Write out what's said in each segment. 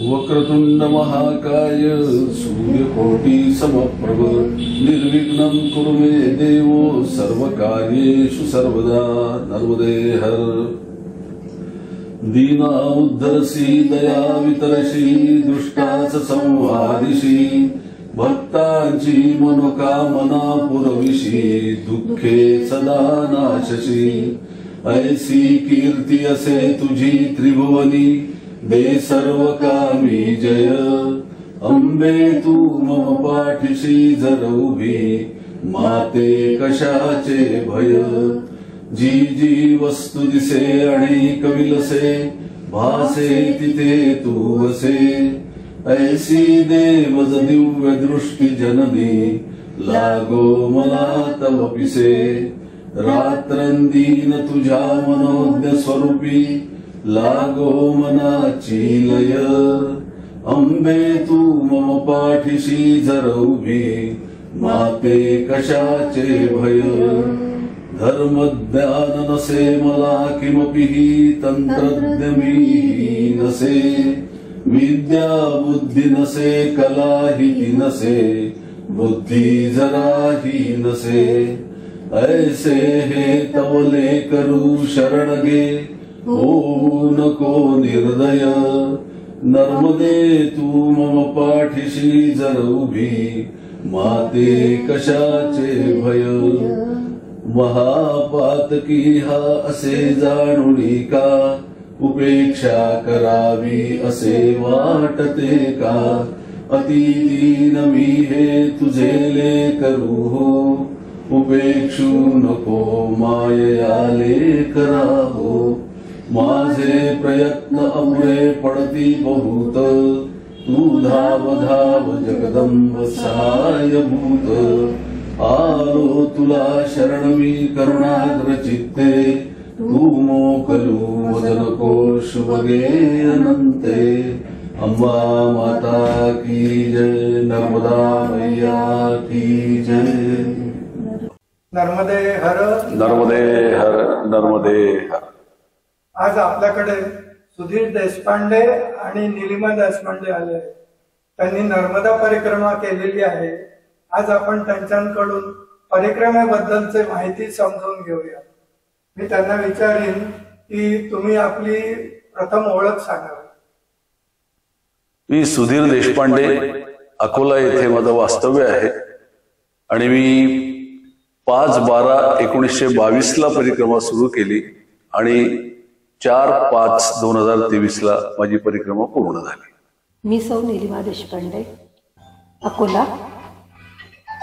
वक्रतुंड महाकाय सूर्यकोटि समप्रभ निर्विघ्नं कुरु मे देवो सर्वकार्येषु सर्वदा। नर्मदे हर। दीना उद्धरसी दया वितरशी दुष्टाच संहारिषी भक्तांची मनोकामना पुरविशी दुःखे सदा नाशशी। ऐसी कीर्ती असे तुझी त्रिभुवनी दे सर्व कामी जय। अंबे तू मम पाठीशी जर उभी माते कशाचे भय। जी जी वस्तू दिसे अनेक विलसे भासे तिथे तू वसे। ऐसी दे मज दिव्य दृष्टी जननी लागो मला तव पिसे। रात्रंदीन तुझ्या मनोज्ञ स्वरूपी लागो मनाची लय। अंबे तू मम पाठीशी जर उभी माते कशाचे भय। धर्मज्ञान नसे मला किमपि तंत्रज्ञ मी नसे। विद्या बुद्धी नसे कला ही नसे बुद्धी जराही नसे। ऐसे हे तवले करू शरण गे होऊ नको निर्दय। नर्मदे तू मम पाठीशी जर उभी माते कशाचे भय। महापातकी हा असे जाणुनी का उपेक्षा करावी असे वाटते का। अति दीन मी हे तुझे लेकरू हो उपेक्षू नको मायया लेकरा हो। माझे प्रयत्न अपुरे पडती बहुत तू धाव धाव जगदंब सहायभूत। आलो तुला शरण मी करुणाग्र चित्ते तू मोकलू वदन कोश बगे अनंते। अंबा माता की जय। नर्मदा मैया की जय। नर्मदे हर नर्मदे हर नर्मदे हर। आज आपल्याकडे सुधीर देशपांडे आणि निलिमा देशपांडे आले। त्यांनी नर्मदा परिक्रमा केलेली आहे। आज आपण त्यांच्याकडून परिक्रमेबद्दलची माहिती समजून घेऊया। मी त्यांना विचारीन की तुम्ही आपली प्रथम ओळख सांगावी। मी सुधीर देशपांडे, अकोला येथे माझं वास्तव्य आहे आणि मी 5/12/1922 ला परिक्रमा सुरू केली आणि 4/5/2023 ला माझी परिक्रमा पूर्ण झाली। मी सौ निलिमा देशपांडे, अकोला,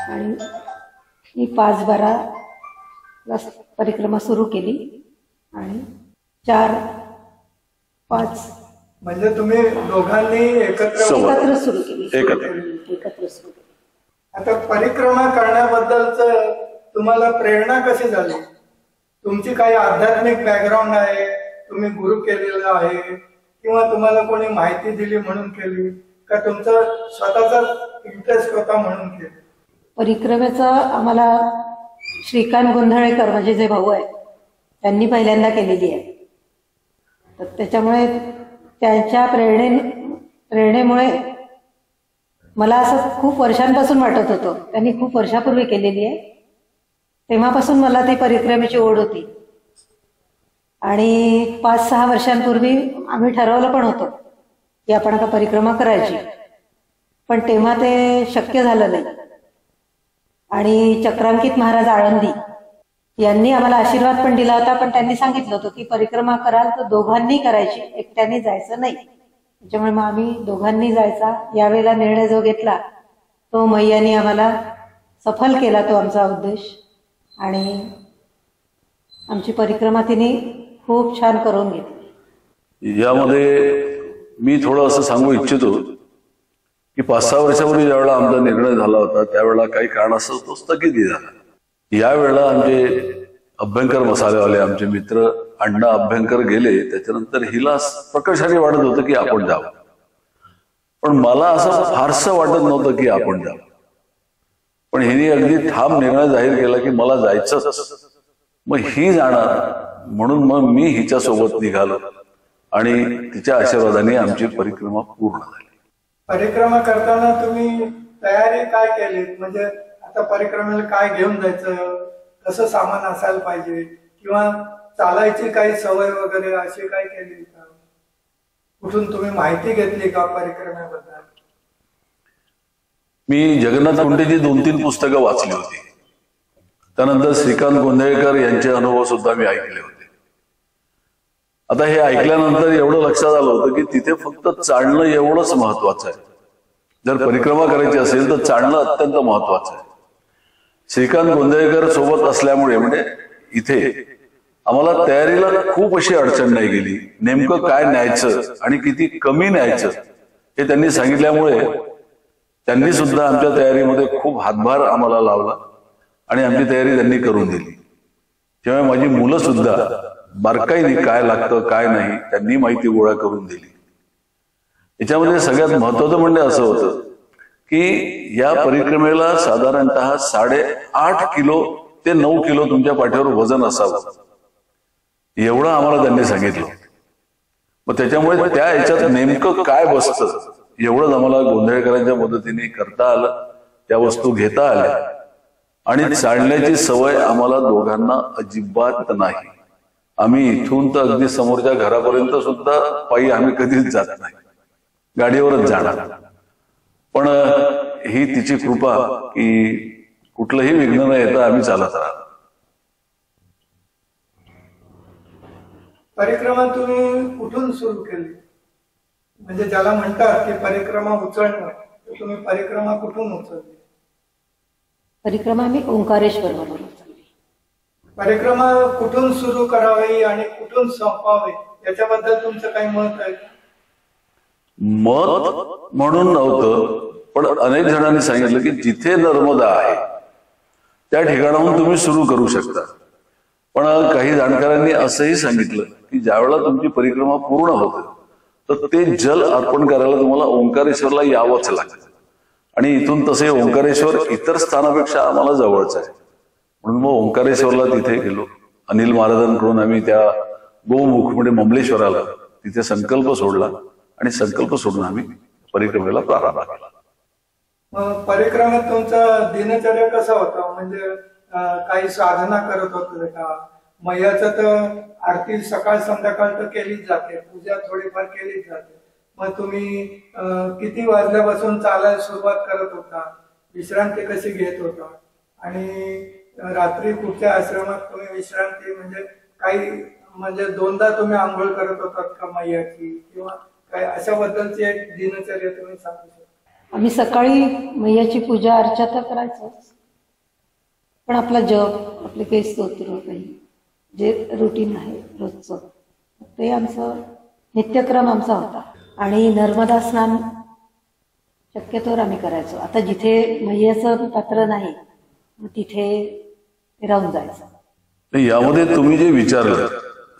आणि मी 5/12 ला परिक्रमा सुरू केली आणि 4/5 म्हणजे तुम्ही दोघांनी एकत्र सुरू केली। एकत्र सुरू केली। आता परिक्रमा करण्याबद्दलच तुम्हाला प्रेरणा कशी झाली? तुमची काही आध्यात्मिक बॅकग्राऊंड आहे, तुम्ही गुरु केलेला आहे, किंवा तुम्हाला कोणी माहिती दिली म्हणून केली, का तुमचा स्वतःचा इंटरेस्ट होता म्हणून केली? परिक्रमेचा आम्हाला श्रीकांत गोंधळेकर माझे जे भाऊ आहेत त्यांनी पहिल्यांदा केलेली आहे। तर त्याच्यामुळे त्यांच्या प्रेरणेमुळे मला असं खूप वर्षांपासून वाटत होतं। त्यांनी खूप वर्षापूर्वी केलेली आहे, तेव्हापासून मला ती परिक्रमेची ओढ होती। आणि 5-6 वर्षांपूर्वी आम्ही ठरवलं पण होतं की आपण आता परिक्रमा करायची, पण तेव्हा ते शक्य झालं नाही। आणि चक्रांकित महाराज आळंदी यांनी आम्हाला आशीर्वाद पण दिला होता, पण त्यांनी सांगितलं होतं की परिक्रमा कराल तर दोघांनी करायची, एकट्याने जायचं नाही। त्याच्यामुळे मग आम्ही दोघांनी जायचा यावेळेला निर्णय जो घेतला तो मैयानी आम्हाला सफल केला, तो आमचा उद्देश। आणि आमची परिक्रमा तिने खूप छान करून घेतली। यामध्ये मी थोडं असं सांगू इच्छितो की 5-6 वर्षापूर्वी ज्यावेळेला आमचा निर्णय झाला होता त्यावेळेला काही कारणास्तव तो स्थगित झाला। यावेळेला आमचे अभ्यंकर मसालेवाले आमचे मित्र अण्णा अभ्यंकर गेले, त्याच्यानंतर हिला प्रकर्षाने वाटत होतं की आपण जावं, पण मला असं फारसं वाटत नव्हतं की आपण जावं। पण हिने अगदी ठाम निर्णय जाहीर केला की मला जायचंच, मग ही जाणार म्हणून मग मी हिच्या सोबत निघालो आणि तिच्या आशीर्वादाने आमची परिक्रमा पूर्ण झाली. परिक्रमा करताना तुम्ही तयारी काय केली? म्हणजे आता परिक्रमेला काय घेऊन जायचं, कसं सामान असायला पाहिजे, किंवा चालायची काही सवय वगैरे अशी काय केली का? कुठून तुम्ही माहिती घेतली का परिक्रमेबद्दल? मी जगन्नाथ कुंटेची 2-3 पुस्तकं वाचली होती. त्यानंतर श्रीकांत गोंधळेकर यांचे अनुभव सुद्धा मी ऐकले होते. आता हे ऐकल्यानंतर एवढं लक्षात आलं होतं की तिथे फक्त चालणं एवढंच महत्वाचं आहे. जर परिक्रमा करायची असेल तर चालणं अत्यंत महत्वाचं आहे. श्रीकांत गोंधळेकर सोबत असल्यामुळे म्हणजे इथे आम्हाला तयारीला खूप अशी अडचण नाही गेली. नेमकं काय न्यायचं आणि किती कमी न्यायचं हे त्यांनी सांगितल्यामुळे त्यांनी सुद्धा आमच्या तयारीमध्ये खूप हातभार आम्हाला लावला आणि आमची तयारी त्यांनी करून दिली. तेव्हा माझी मुलं सुद्धा बारकाईने काय लागतं काय नाही त्यांनी माहिती गोळा करून दिली. याच्यामध्ये सगळ्यात महत्वाचं म्हणजे असं होतं की या परिक्रमेला साधारणतः 8.5 किलो ते 9 किलो तुमच्या पाठीवर वजन असावं एवढं आम्हाला त्यांनी सांगितलं. मग त्याच्यामुळे त्या ह्याच्यात नेमकं काय बसतं एवढंच आम्हाला गोंधळेकरांच्या मदतीने करता आलं. त्या वस्तू घेता आल्या आणि चालण्याची सवय आम्हाला दोघांना अजिबात नाही. आम्ही इथून तर अगदी समोरच्या घरापर्यंत सुद्धा पायी आम्ही कधीच जात नाही, गाडीवरच जाणार. पण ही तिची कृपा की कुठलंही विघ्न न येता आम्ही चालत राहतो. परिक्रमा तुम्ही कुठून सुरू केली? म्हणजे ज्याला म्हणतात की परिक्रमा उचलणं, तर तुम्ही परिक्रमा कुठून उचलली? परिक्रमा मी ओंकारेश्वरवरून उचलली. परिक्रमा कुठून सुरू करावी आणि कुठून संपवावी याच्याबद्दल तुमचं काही मत आहे? मत म्हणून नव्हतं, पण अनेक जणांनी सांगितलं की जिथे नर्मदा आहे त्या ठिकाणाहून तुम्ही सुरू करू शकता. पण काही जाणकारांनी असंही सांगितलं की ज्यावेळेला तुमची परिक्रमा पूर्ण होते तर ते जल अर्पण करायला तुम्हाला ओंकारेश्वरला यावंच लागतं. आणि इथून तसे ओंकारेश्वर इतर स्थानापेक्षा आम्हाला जवळच आहे. म्हणून मग ओंकारेश्वरला तिथे गेलो. अनिल महाराजांकडून आम्ही त्या गोमुख म्हणजे ममलेश्वराला तिथे संकल्प सोडला आणि संकल्प सोडून आम्ही परिक्रमेला प्रारंभ केला. मग परिक्रमेत तुमचा दिनचर्या कसा होता? म्हणजे काही साधना करत होते का? मैयाचं तर आरती सकाळ संध्याकाळ तर केलीच जाते, पूजा थोडीफार केलीच जाते. मग तुम्ही किती वाजल्यापासून चालायला सुरुवात करत होता? विश्रांती कशी घेत होता? आणि रात्री कुठच्या आश्रमात तुम्ही विश्रांती म्हणजे काही म्हणजे 2दा तुम्ही आंघोळ करत होतात का मैयाची, किंवा काय अशाबद्दलची एक दिनचर्या तुम्ही सांगू शकता? आम्ही सकाळी मैयाची पूजा अर्चा तर करायचोच, पण आपला जप, आपले काही स्तोत्र, काही जे रुटीन आहे रोजचं ते आमचं नित्यक्रम आमचा होता. आणि नर्मदा स्नान शक्यतोवर आम्ही करायचो. आता जिथे मैयाचं पात्र नाही मग तिथे राहून जायचं. यामध्ये तुम्ही जे विचारलं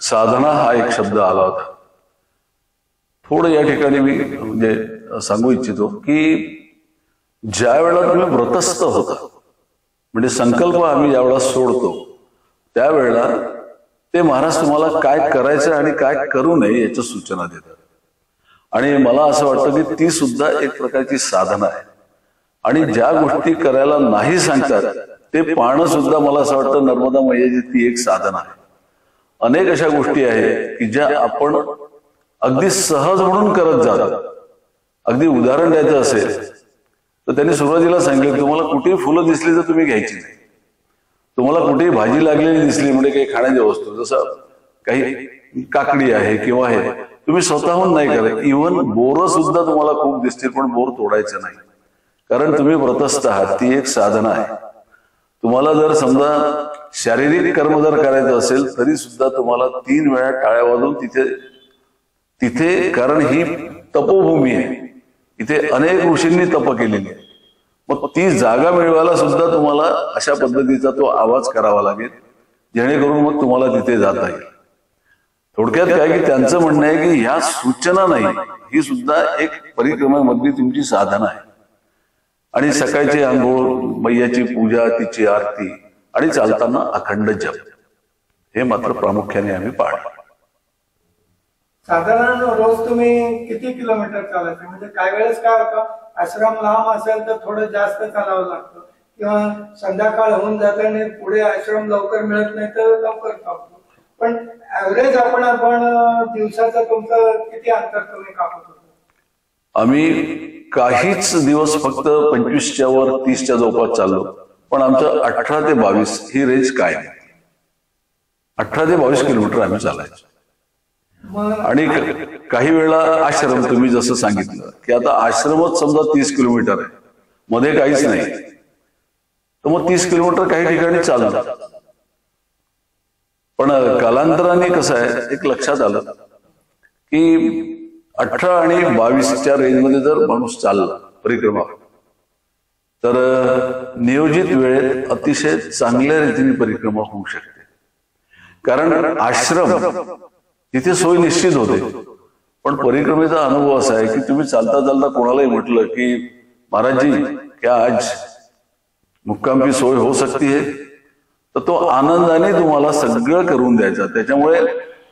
साधना हा एक शब्द आला होता. थोडं या ठिकाणी मी म्हणजे सांगू इच्छितो की ज्या वेळेला तुम्ही व्रतस्थ होता म्हणजे संकल्प आम्ही ज्यावेळेला सोडतो त्यावेळेला ते महाराज तुम्हाला काय करायचं आणि काय करू नये याच्या सूचना देतात. आणि मला असं वाटतं की ती सुद्धा एक प्रकारची साधना आहे. आणि ज्या गोष्टी करायला नाही सांगतात ते पाहणं सुद्धा मला असं वाटतं नर्मदा मैयाची ती एक साधना आहे. अनेक अशा गोष्टी आहेत की ज्या आपण अगदी सहज म्हणून करत जातात. अगदी उदाहरण द्यायचं असेल तर त्यांनी सुरुवातीला सांगितलं तुम्हाला कुठेही फुलं दिसली तर तुम्ही घ्यायची नाही. तुम्हाला कुठेही भाजी लागलेली दिसली म्हणजे काही खाण्याच्या वस्तू जसं काही काकडी आहे किंवा हे तुम्ही स्वतःहून नाही करायचं. इव्हन बोरं सुद्धा तुम्हाला खूप दिसतील पण बोर तोडायचं नाही, कारण तुम्ही व्रतस्थ आहात. ती एक साधना आहे. तुम्हाला जर समजा शारीरिक कर्म जर करायचं असेल तरी सुद्धा तुम्हाला 3 वेळा टाळ्या वाजवून तिथे कारण ही तपोभूमी आहे. इथे अनेक ऋषींनी तप केलेली आहे. मग ती जागा मिळवायला सुद्धा तुम्हाला अशा पद्धतीचा तो आवाज करावा लागेल जेणेकरून मग तुम्हाला तिथे जाता येईल. थोडक्यात काय की त्यांचं म्हणणं आहे की ह्या सूचना नाही, ही सुद्धा एक परिक्रमेमधली तुमची साधना आहे. आणि सकाळची आंघोळ, मैयाची पूजा, तिची आरती आणि चालताना अखंड जप हे मात्र प्रामुख्याने आम्ही पाळतो. साधारण रोज तुम्ही किती किलोमीटर चालायचे? म्हणजे काही वेळेस काय होतं, आश्रम लांब असेल तर थोडं जास्त चालावं लागतं, किंवा संध्याकाळ होऊन जाते आणि पुढे आश्रम लवकर मिळत नाही तर लवकर थांबतो. पण ऍव्हरेज आपण दिवसाचं तुमचं किती अंतर तुम्ही कापत होतो? आम्ही काहीच दिवस फक्त 25च्या वर 30च्या जवळपास चाललो, पण आमचं 18 ते 22 ही रेंज काय, 18 ते 22 किलोमीटर आम्ही चालायचो. आणि काही वेळा आश्रम तुम्ही जसं सांगितलं की आता आश्रमच समजा 30 किलोमीटर आहे, मध्ये काहीच नाही, तर मग 30 किलोमीटर काही ठिकाणी चाललं. पण कालांतराने कसं आहे, एक लक्षात आलं की 18 आणि 22च्या रेंजमध्ये जर माणूस चालला परिक्रमा, तर नियोजित वेळेत अतिशय चांगल्या रीतीने परिक्रमा होऊ शकते. कारण आश्रम तिथे सोय निश्चित होते, पण परिक्रमेचा अनुभव असा आहे की तुम्ही चालता चालता कोणालाही म्हटलं की महाराज जी क्या आज मुक्काम की सोय हो सकती है, तर तो आनंदाने तुम्हाला सगळं करून द्यायचा. त्याच्यामुळे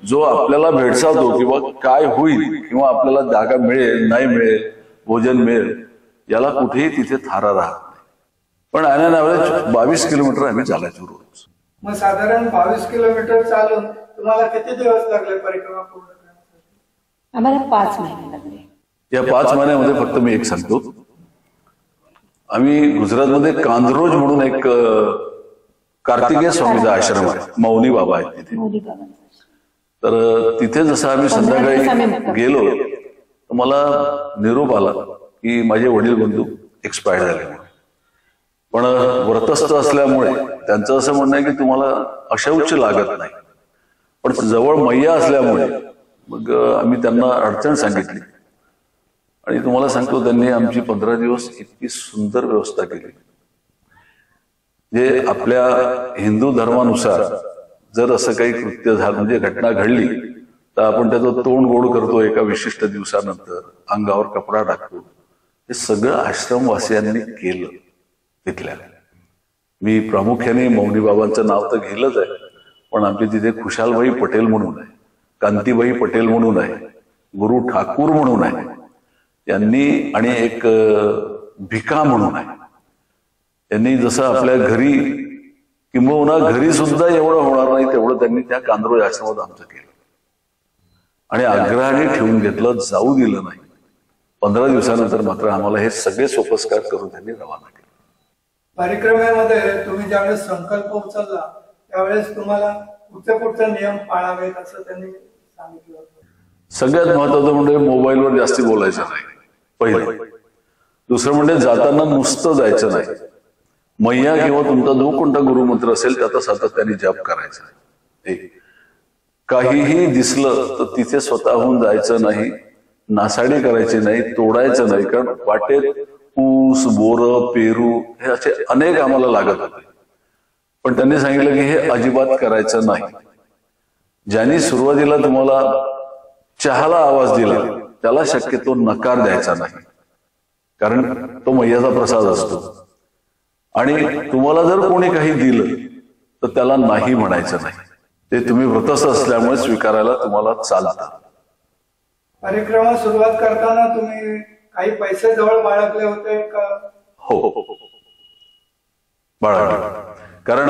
जो आपल्याला भेडसावतो किंवा काय होईल किंवा आपल्याला जागा मिळेल नाही मिळेल, भोजन मिळेल, याला कुठेही तिथे थारा राहत नाही. पण ऑन ॲव्हरेज 22 किलोमीटर आम्ही चालायचो रोज. मग साधारण 22 किलोमीटर चालून तुम्हाला किती दिवस लागले परिक्रमा पूर्ण करण्यासाठी? आम्हाला 5 महिने लागले. या 5 महिन्यामध्ये फक्त मी एक सांगतो, आम्ही गुजरातमध्ये कांद्रोज म्हणून एक कार्तिकेय स्वामीचा आश्रम आहे, मौनी बाबा आहेत तिथे. तर तिथे जसं आम्ही संध्याकाळी गेलो तर मला निरोप आला की माझे वडील बंधू एक्सपायर झाले. पण व्रतस्थ असल्यामुळे त्यांचं असं म्हणणं आहे की तुम्हाला अशौच लागत नाही, पण जवळ मैया असल्यामुळे मग आम्ही त्यांना अडचण सांगितली. आणि तुम्हाला सांगतो, त्यांनी आमची 15 दिवस इतकी सुंदर व्यवस्था केली. जे आपल्या हिंदू धर्मानुसार जर असं काही कृत्य झालं, म्हणजे घटना घडली, तर आपण त्याचं तोंड गोड करतो एका विशिष्ट दिवसानंतर, अंगावर कपडा टाकतो. हे सगळं आश्रमवासियांनी केलं तिथल्या. मी प्रामुख्याने मौनी बाबांचं नाव तर घेलंच आहे, पण आमची तिथे खुशालबाई पटेल म्हणून आहे, कांतीबाई पटेल म्हणून आहे, गुरु ठाकूर म्हणून आहे, यांनी आणि एक भिका म्हणून आहे, यांनी जसं आपल्या घरी किंबहुना घरी सुद्धा एवढं होणार नाही तेवढं त्यांनी त्या कांद्रोज आश्रमात आमचं केलं. आणि आग्रहाने ठेवून घेतलं, जाऊ दिलं नाही. 15 दिवसानंतर मात्र आम्हाला हे सगळे सोपस्कार करून त्यांनी रवाना केलं. परिक्रमेमध्ये तुम्ही ज्यावेळेस संकल्प उचलला त्यावेळेस तुम्हाला कुठचे नियम पाळावेत असं त्यांनी सांगितलं होतं? सगळ्यात महत्वाचं म्हणजे मोबाईलवर जास्ती बोलायचं नाही, पहिलं. दुसरं म्हणजे जाताना नुसतं जायचं नाही. मैया किंवा तुमचा जो कोणता गुरुमंत्र असेल त्याचा सातत्याने जप करायचा. एक काहीही दिसलं तर तिथे स्वतःहून जायचं नाही, नासाडी करायची नाही, तोडायचं नाही. कारण वाटेत ऊस, बोरं, पेरू हे असे अनेक आम्हाला लागत होते, पण त्यांनी सांगितलं की हे अजिबात करायचं नाही. ज्यांनी सुरुवातीला तुम्हाला चहाला आवाज दिला त्याला शक्यतो नकार द्यायचा नाही, कारण तो मैयाचा प्रसाद असतो. आणि तुम्हाला जर कोणी काही दिलं तर त्याला नाही म्हणायचं नाही. ते तुम्ही व्रतस्थ असल्यामुळे स्वीकारायला तुम्हाला चालतं. परिक्रमा सुरुवात करताना तुम्ही काही पैसे जवळ बाळगले होते का? हो, बाळगले. कारण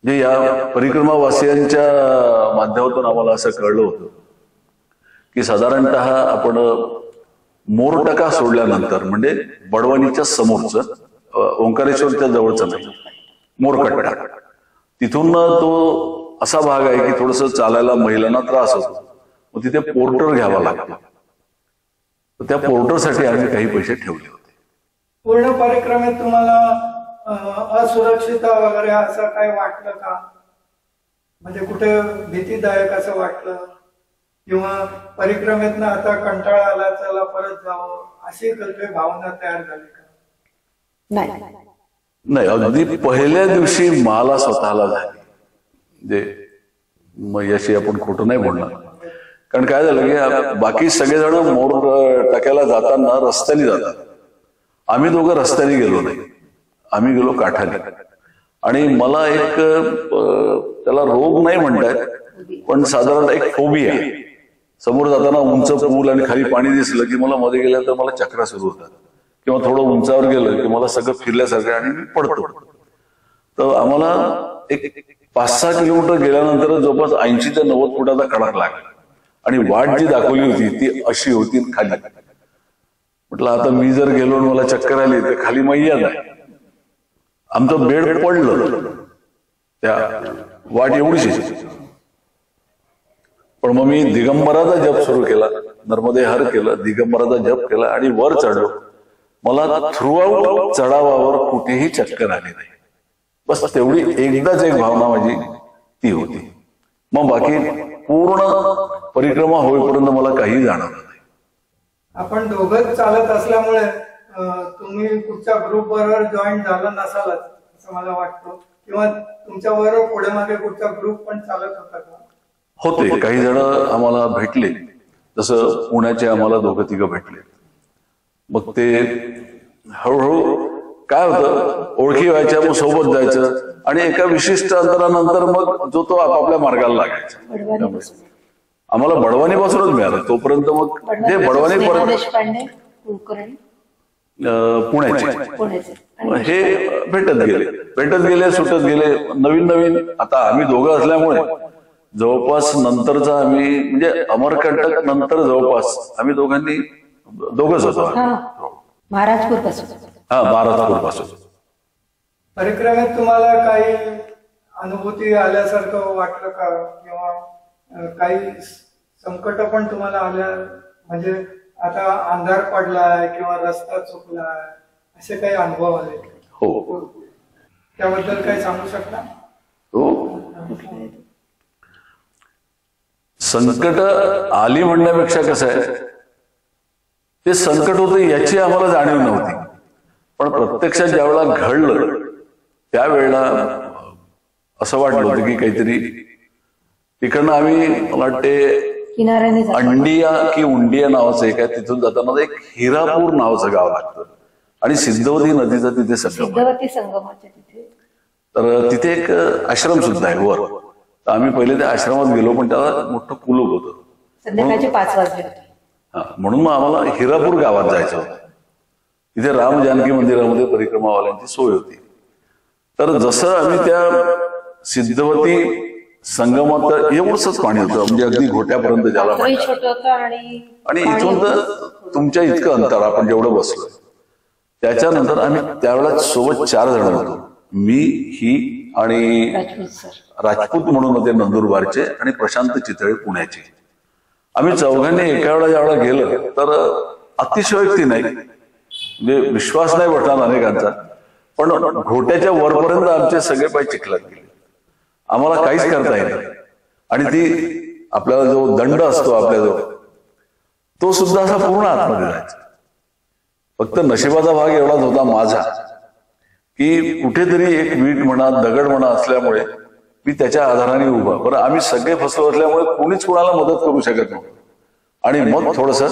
जे या परिक्रमावासियांच्या माध्यमातून आम्हाला असं कळलं होतं की साधारणतः आपण मोरटका सोडल्यानंतर, म्हणजे बडवणीच्या समोरचं, ओंकारेश्वरच्या जवळचं नाही, मोरकट्टा, तिथून तो असा भाग आहे की थोडस चालायला महिलांना त्रास होतो. मग तिथे पोर्टर घ्यावा लागतो. तर त्या पोर्टरसाठी आम्ही काही पैसे ठेवले होते. पूर्ण परिक्रमेत तुम्हाला असुरक्षितता वगैरे असं काही वाटलं का? म्हणजे कुठे भीतीदायक असं वाटलं, किंवा परिक्रमेतनं आता कंटाळा आला चला परत जावं अशी काही भावना तयार झाली का? नाही, अगदी पहिल्या दिवशी मला स्वतःला झाली. म्हणजे मग याशी आपण खोटं नाही बोलणार. कारण काय झालं की बाकी सगळेजण मोर टाक्याला जाताना रस्त्याने जातात, आम्ही दोघं रस्त्याने गेलो नाही, आम्ही गेलो काठाने. आणि मला एक त्याला रोग नाही म्हणतायत, पण साधारण एक फोबिया, समोर जाताना उंच पूल आणि खाली पाणी दिसलं की मला मध्ये गेल्यानंतर मला चक्रा सुरू होतात, किंवा थोडं उंचावर गेलं की मला सगळं फिरल्यासारखं आणि मी पडतो. तर आम्हाला एक 5-6 किलोमीटर गेल्यानंतर जवळपास 80 ते 90 फुटाचा कडक लागला आणि वाट जी दाखवली होती ती अशी होती खाली. म्हटलं आता मी जर गेलो आणि मला चक्कर आली तर खाली मैयात आहे. आमचं बेड पडलं, त्या वाट एवढीशी. पण मग मी दिगंबराचा जप सुरू केला, नर्मदे हर केलं, दिगंबराचा जप केला आणि वर चढलो. मला थ्रूआउट चढावावर कुठेही चक्कर आली नाही. बस तेवढी एकदाच एक भावना माझी ती होती. मग बाकी पूर्ण परिक्रमा होईपर्यंत मला काही जाणवलं नाही. आपण दोघंच चालत असल्यामुळे तुम्ही कुठच्या ग्रुप बरोबर जॉईन झाला नसालच असं मला वाटतं, किंवा तुमच्या बरोबर पुढे मागे कुठचा ग्रुप पण चालत होता का? होते, काही जण आम्हाला भेटले, जसं पुण्याचे आम्हाला 2-3 भेटले. मग ते हळूहळू काय होतं, ओळखी व्हायच्या, मग सोबत जायचं आणि एका विशिष्ट अंतरानंतर मग जो तो आपापल्या मार्गाला लागायचा. आम्हाला बडवानीपासूनच मिळालं तोपर्यंत. मग जे बडवानी पुण्याचे हे भेटत गेले सुटत गेले. नवीन आता आम्ही दोघं असल्यामुळे जवळपास नंतरचा आम्ही म्हणजे अमरकंटक नंतर जवळपास आम्ही दोघंच होतो. महाराजपूर पासून. परिक्रमेत तुम्हाला काही अनुभूती आल्यासारखं वाटलं का, किंवा काही संकट पण तुम्हाला आल्या, म्हणजे आता अंधार पडलाय किंवा रस्ता चुकलाय असे काही अनुभव आले? हो. त्याबद्दल काही सांगू शकता? हो. संकट आली म्हणण्यापेक्षा कसं आहे, ते संकट होतं याची आम्हाला जाणीव नव्हती. पण प्रत्यक्षात ज्यावेळेला घडलं त्यावेळेला असं वाटलं होतं की काहीतरी तिकडनं आम्ही, मला वाटते अंडिया की उंडिया नावाचं एक आहे, तिथून जाताना एक हिरापूर नावाचं गाव लागतं आणि सिद्धवती नदीचा तिथे संगम. तर तिथे एक आश्रम सुद्धा आहे वर. तर आम्ही पहिले त्या आश्रमात गेलो, पण त्याला मोठं कुलूप होतं. संध्याकाळचे 5 वाजले होते. म्हणून मग आम्हाला हिरापूर गावात जायचं होतं. तिथे राम जानकी मंदिरामध्ये परिक्रमावाल्यांची सोय होती. तर जसं आम्ही त्या सिद्धवती संगमात एवढंच पाणी होतं, म्हणजे अगदी घोट्यापर्यंत ज्याला आणि इथून तर तुमच्या इतकं अंतर आपण जेवढं बसलो. त्याच्यानंतर आम्ही त्यावेळेला सोबत 4 जण होतो, मी, ही आणि राजपूत म्हणून होते नंदुरबारचे आणि प्रशांत चितळे पुण्याचे. आम्ही चौघांनी एका वेळा ज्यावेळेला गेलं तर अतिशयोक्ती नाही, म्हणजे विश्वास नाही बसणार अनेकांचा, पण घोट्याच्या वरपर्यंत आमचे सगळे पाय चिखलात गेले. आम्हाला काहीच करता येत नाही. आणि ती आपल्याला जो दंड असतो आपल्याजवळ, तो सुद्धा असा पूर्ण आतमध्ये जायचा. फक्त नशिबाचा भाग एवढाच होता माझा की कुठेतरी एक वीट म्हणा, दगड म्हणा असल्यामुळे मी त्याच्या आधाराने उभा. बरं, आम्ही सगळे फसलो असल्यामुळे कोणीच कोणाला मदत करू शकत नव्हतं. आणि मग थोडस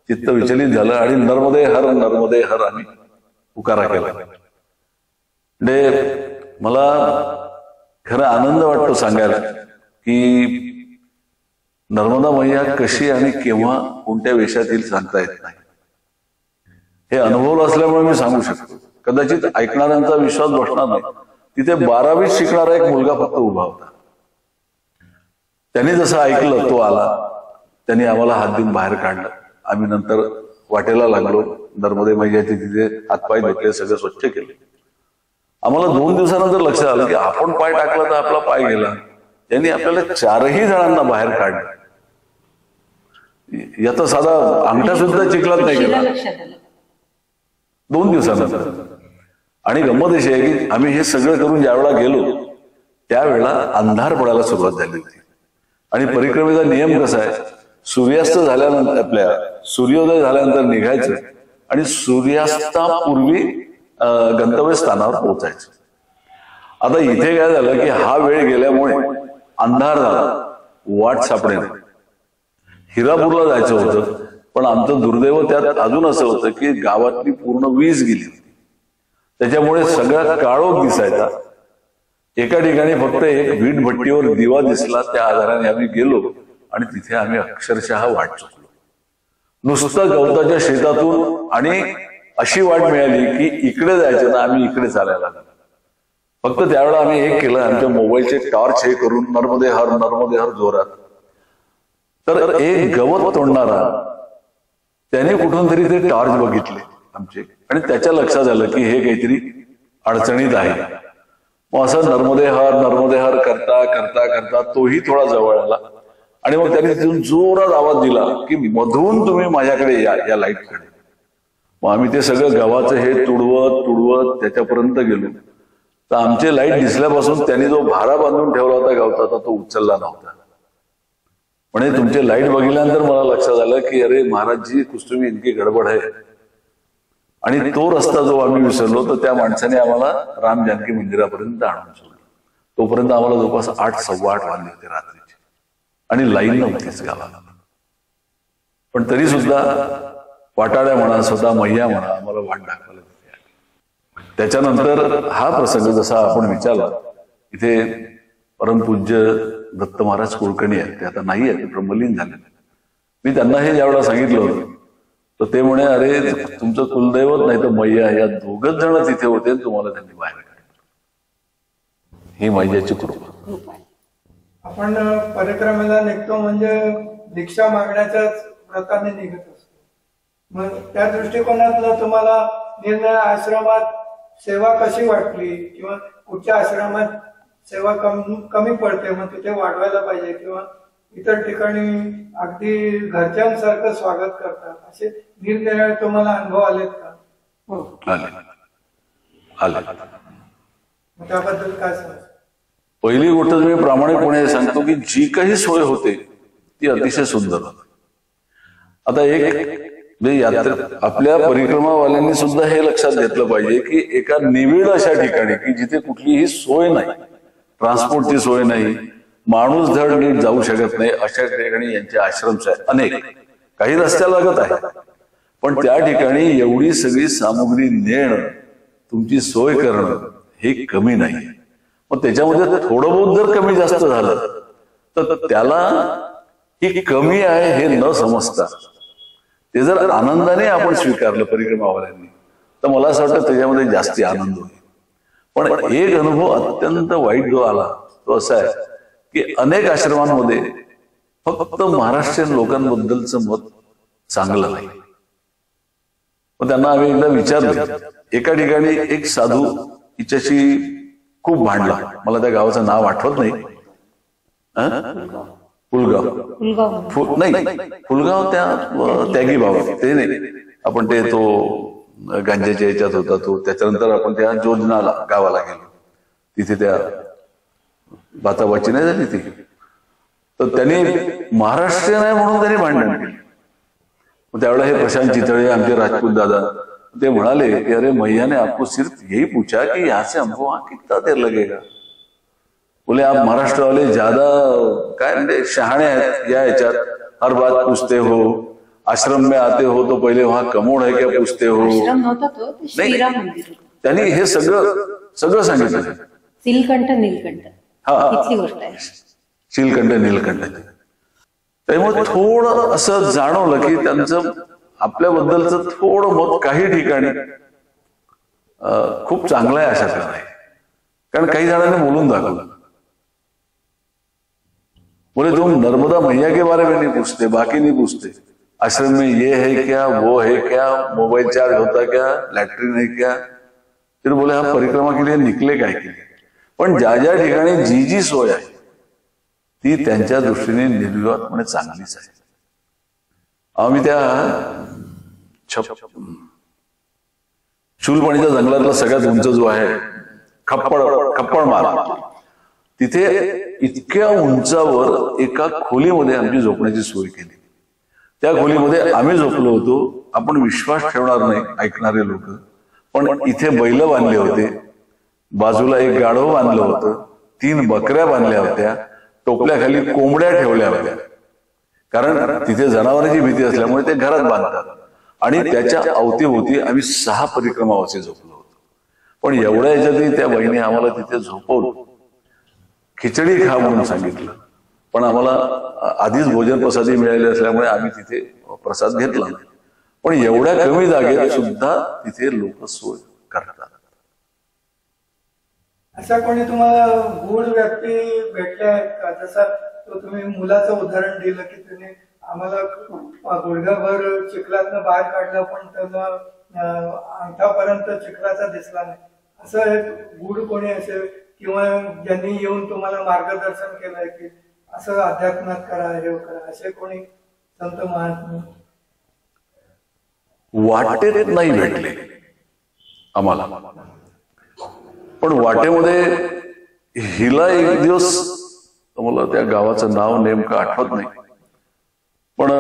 चित्त विचलित झालं आणि नर्मदे हर आम्ही पुकारा केला. म्हणजे मला खरं आनंद वाटतो सांगायला की नर्मदा मैया कशी आणि केव्हा कोणत्या वेशात येईल सांगता येत नाही. हे अनुभवलं असल्यामुळे मी सांगू शकतो. कदाचित ऐकणाऱ्यांचा विश्वास बसणार नाही. तिथे 12वीत शिकणारा एक मुलगा फक्त उभा होता. त्याने जसं ऐकलं तो आला, त्यांनी आम्हाला हात देऊन बाहेर काढलं. आम्ही नंतर वाटेला लागलो. नर्मदे मैयाचे तिथे हातपाय धुतले, सगळं स्वच्छ केले. आम्हाला 2 दिवसानंतर लक्षात आलं की आपण पाय टाकला तर आपला पाय गेला. त्यांनी आपल्याला 4ही जणांना बाहेर काढलं. याचा साधा अंगठा सुद्धा चिखलात नाही गेला 2 दिवसानंतर. आणि गंमत अशी आहे की आम्ही हे सगळं करून ज्यावेळेला गेलो त्यावेळेला अंधार पडायला सुरुवात झाली होती. आणि परिक्रमेचा नियम कसा आहे, सूर्यास्त झाल्यानंतर आपल्या सूर्योदय झाल्यानंतर निघायचं आणि सूर्यास्तापूर्वी गंतव्यस्थानावर पोहोचायचं. आता इथे काय झालं की हा वेळ गेल्यामुळे अंधार झाला, वाट सापडेल. हिरापूरला जायचं होतं, पण आमचं दुर्दैव त्यात अजून असं होतं की गावातली पूर्ण वीज गेली होती. त्याच्यामुळे सगळा काळोख दिसायचा. एका ठिकाणी फक्त एक वीट भट्टीवर दिवा दिसला, त्या आधाराने आम्ही गेलो आणि तिथे आम्ही अक्षरशः वाट चुकलो. नुसतं गवताच्या शेतातून आणि अशी वाट मिळाली की इकडे जायचं ना, आम्ही इकडे चालायला लागलो. फक्त त्यावेळेला आम्ही हे केलं, आमच्या मोबाईलचे टॉर्च हे करून नर्मदे हर जोरात. तर एक गवत तोडणारा त्याने कुठून तरी ते टॉर्च बघितले आमचे आणि त्याच्या लक्षात आलं की हे काहीतरी अडचणीत आहे. मग असं नर्मदे हर करता करता करता तोही थोडा जवळ आला आणि मग त्याने तिथून जोरात आवाज दिला की मधून तुम्ही माझ्याकडे या लाईटकडे. मग आम्ही ते सगळं गव्हाचं हे तुडवत त्याच्यापर्यंत गेलो. तर आमचे लाईट दिसल्यापासून त्यांनी जो भारा बांधून ठेवला होता गवताचा तो उचलला नव्हता. म्हणजे तुमचे लाईट बघितल्यानंतर मला लक्षात आलं की अरे महाराजजी कुछ तुम्ही इतकी गडबड आहे. आणि तो रस्ता जो आम्ही विसरलो तर त्या माणसाने आम्हाला राम जानकी मंदिरापर्यंत आणून सोडलं. तोपर्यंत आम्हाला जवळपास 8:15 वाजले होते रात्रीचे आणि लाईन नव्हतीच गावाला. पण तरी सुद्धा वाटाड्या म्हणा, स्वतः मैया म्हणा, आम्हाला वाट दाखवायला देते. त्याच्यानंतर हा प्रसंग जसा आपण विचारला, इथे परमपूज्य दत्त महाराज कुलकर्णी आहेत, ते आता नाही आहेत, ब्रह्मलीन झाले. मी त्यांना हे ज्यावेळेला सांगितलं होतं तर ते म्हणे अरे तुमचं कुलदैवत नाही तर मैया या दोघच जण तिथे होते, तुम्हाला त्यांनी बाहेर काढलं. ही मैयाची कृपा. आपण परिक्रमेला निघतो म्हणजे दीक्षा मागण्याच्याच व्रताने निघत असतो. मग त्या दृष्टिकोनातलं तुम्हाला निर्णय आश्रमात सेवा कशी वाटली किंवा कुठच्या आश्रमात सेवा कमी पडते मग तिथे वाढवायला पाहिजे किंवा इतर ठिकाणी अगदी घरच्यांसारखं स्वागत करतात, असे निरनिराळे तुम्हाला अनुभव आलेत का? आले. त्याबद्दल काय सांग? पहिली गोष्ट मी प्रामाणिकपणे सांगतो की जी काही सोय होते ती अतिशय सुंदर होती. आता एक आपल्या परिक्रमावाल्यांनी सुद्धा हे लक्षात घेतलं पाहिजे की एका निविड अशा ठिकाणी की जिथे कुठलीही सोय नाही, ट्रान्सपोर्टची सोय नाही, माणूस धड नीट जाऊ शकत नाही, अशा ठिकाणी यांचे आश्रम्स आहेत अनेक. काही रस्त्या लागत आहे पण त्या ठिकाणी एवढी सगळी सामुग्री नेणं, तुमची सोय करणं हे कमी नाही. मग त्याच्यामध्ये थोडं बहुत जर कमी जास्त झालं तर त्याला ही कमी आहे हे न समजता ते जर आनंदाने आपण स्वीकारलं परिक्रमावाल्यांनी तर मला असं वाटतं त्याच्यामध्ये जास्ती आनंद होईल. पण एक अनुभव अत्यंत वाईट जो आला तो असा आहे की अनेक आश्रमांमध्ये फक्त महाराष्ट्रीयन लोकांबद्दलचं मत चांगलं नाही. मग त्यांना आम्ही एकदा विचारलं. एका ठिकाणी एक साधू हिच्याशी खूप भांडला, मला त्या गावाचं नाव आठवत नाही, फुलगाव नाही, फुलगाव त्या त्यागी बाबा ते नाही, आपण ते तो गांजाच्या याच्यात होता तो. त्याच्यानंतर आपण त्या योजनाला गावाला गेलो, तिथे त्या बाचाबाची नाही झाली ती, तर त्यांनी महाराष्ट्रीयन आहे म्हणून त्यांनी भांडण केलं. त्यावेळेला हे प्रशांत चितळे आमचे राजपूत दादा ते म्हणाले की अरे मैया ने आपको सिर्फ यही पूछा कि यहाँ से हमको वहां कितना देर लगेगा. बोले आप महाराष्ट्र वाले ज्यादा काय म्हणजे शहाणे आहेत या याच्यात, हर बात पूछते हो, आश्रम में आते हो तो पहिले वहां कमोड है क्या पूछते हो. नाही, त्यांनी हे सगळं सांगितलं. सिलकंठ नीलकंठ इथली गोष्ट आहे. सिलकंठ नीलकंठ. त्यामुळे थोडं असं जाणवलं की त्यांचं आपल्याबद्दलचं थोडं मत काही ठिकाणी खूप चांगलं आहे अशा प्रकारे. कारण काही जणांनी बोलून दाखवलं, बोले तुम नर्मदा मैया के बारे में नहीं पूछते, बाकी नहीं पूछते, आश्रम में ये है क्या, वो है क्या, मोबाइल चार्ज होता क्या, लैट्रिन है क्या. फिर बोले हम परिक्रमा के लिए निकले काय के लिए. पण ज्या ज्या ठिकाणी जी जी सोय आहे ती त्यांच्या दृष्टीने निर्विवादपणे चांगलीच आहे. आम्ही त्या शूलपाणीच्या जंगलातला सगळ्यात उंच जो आहे खप्पड मार, तिथे इतक्या उंचावर एका खोलीमध्ये आमची झोपण्याची सोय केली. त्या खोलीमध्ये आम्ही झोपलो होतो. आपण विश्वास ठेवणार नाही ऐकणारे लोक, पण इथे बैल बांधले होते, बाजूला एक गाढव बांधलं होतं, 3 बकऱ्या बांधल्या होत्या, टोपल्याखाली कोंबड्या ठेवल्या होत्या. कारण तिथे जनावरांची भीती असल्यामुळे ते घरात बांधतात. आणि त्याच्या अवतीभोवती आम्ही 6 परिक्रमावासी झोपलो होतो. पण एवढ्या याच्यातही त्या बहिणी आम्हाला तिथे झोपवलं, खिचडी खा म्हणून सांगितलं. पण आम्हाला आधीच भोजन प्रसादी मिळाले असल्यामुळे आम्ही तिथे प्रसाद घेतला नाही. पण एवढ्या कमी जागेत सुद्धा तिथे लोक सोय करतात. अशा कोणी तुम्हाला गूढ व्यक्ती भेटल्या आहेत का? जसं तुम्ही मुलाचं उदाहरण दिलं की तुम्ही आम्हाला गुडघाभर चिखलातनं बाहेर काढलं पण त्याला अंगठापर्यंत चिखलाचा दिसला नाही, असं एक गूढ कोणी असेल किंवा ज्यांनी येऊन तुम्हाला मार्गदर्शन केलंय की असं अध्यात्मात करा, हे करा, असे कोणी संत महात्मा वाटेत नाही भेटले आम्हाला. पण वाटेमध्ये हिला एक दिवस, मला त्या गावाचं नाव नेमकं आठवत नाही, पण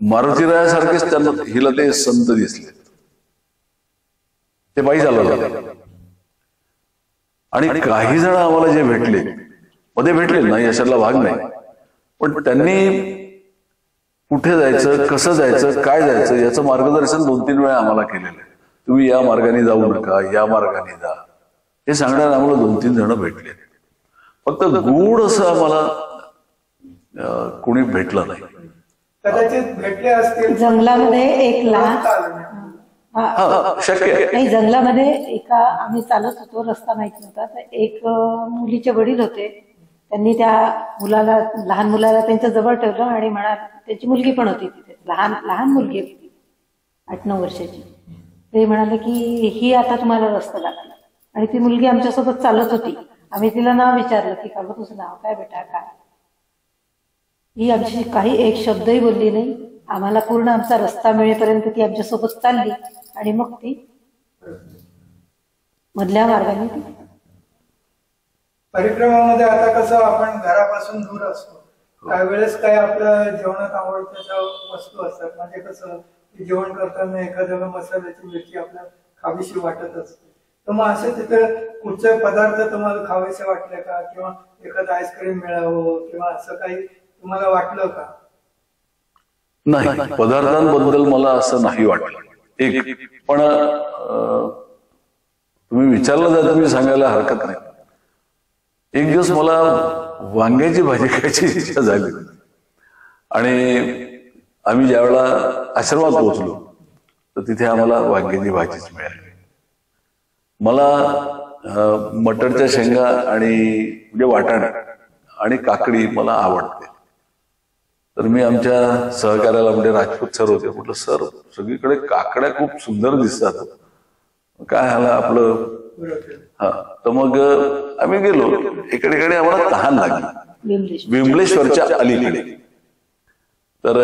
मारुतीरायासारखेच त्यांना हिला ते संत दिसले. ते बाई झालं होतं. आणि काही जण आम्हाला जे भेटले मध्ये भेटले नाही अशाला भाग नाही, पण त्यांनी कुठे जायचं, कसं जायचं, काय जायचं याचं मार्गदर्शन 2-3 वेळा आम्हाला केलेलं आहे. तुम्ही या मार्गाने जाऊ नका, या मार्गाने जा, हे सांगणारे आम्हाला 2-3 जण भेटले. फक्त गूढ असं आम्हाला कोणी भेटलं नाही. कदाचित भेटले असतील जंगलामध्ये एक लहान शक्य आहे. नाही, जंगलामध्ये एका आम्ही चालत होतो, रस्ता माहित नव्हता, तर एक मुलीचे वडील होते. त्यांनी त्या मुलाला, लहान मुलाला त्यांच्या जवळ ठेवलं आणि म्हणाल, त्याची मुलगी पण होती तिथे, लहान लहान मुलगी होती 8-9 वर्षाची. ते म्हणाले की ही आता तुम्हाला रस्ता दाखला. आणि ती मुलगी आमच्यासोबत चालत होती. आम्ही तिला नाव विचारलं की का गं तुझं नाव काय बेटा, काय? ही आमची काही एक शब्दही बोलली नाही. आम्हाला पूर्ण आमचा रस्ता मिळेपर्यंत ती आमच्यासोबत चालली आणि मग ती मधल्या मार्गाने ती परिक्रमामध्ये. आता कसं आपण घरापासून दूर असतो, काही वेळेस काही आपल्या जेवणात आवडत्या वस्तू असतात. म्हणजे कसं की जेवण करताना एखाद्याला मसाल्याची मिरची आपल्या खावीशी वाटत असते, तर मग असे तिथे कुठचे पदार्थ तुम्हाला खावेसे वाटले का? किंवा एखादं आईस्क्रीम मिळावं किंवा असं काही तुम्हाला वाटलं का? नाही, पदार्थांबद्दल मला असं नाही वाटलं. एक पण तुम्ही विचारलं जातं, मी सांगायला हरकत नाही. एक दिवस मला वांग्याची भाजी खायची इच्छा झाली आणि आम्ही ज्यावेळेला आश्रमात पोहोचलो तर तिथे आम्हाला वांग्याची भाजीच मिळाली. मला मटरच्या शेंगा आणि म्हणजे वाटाणा आणि काकडी मला आवडते. तर मी आमच्या सहकार्याला म्हणजे राजपूत सर होते, म्हटलं सर सगळीकडे काकड्या खूप सुंदर दिसतात, काय ह्याला आपलं. हा, तर मग आम्ही गेलो. एका ठिकाणी आम्हाला तहान लागली विमलेश्वरच्या अलीकडे. तर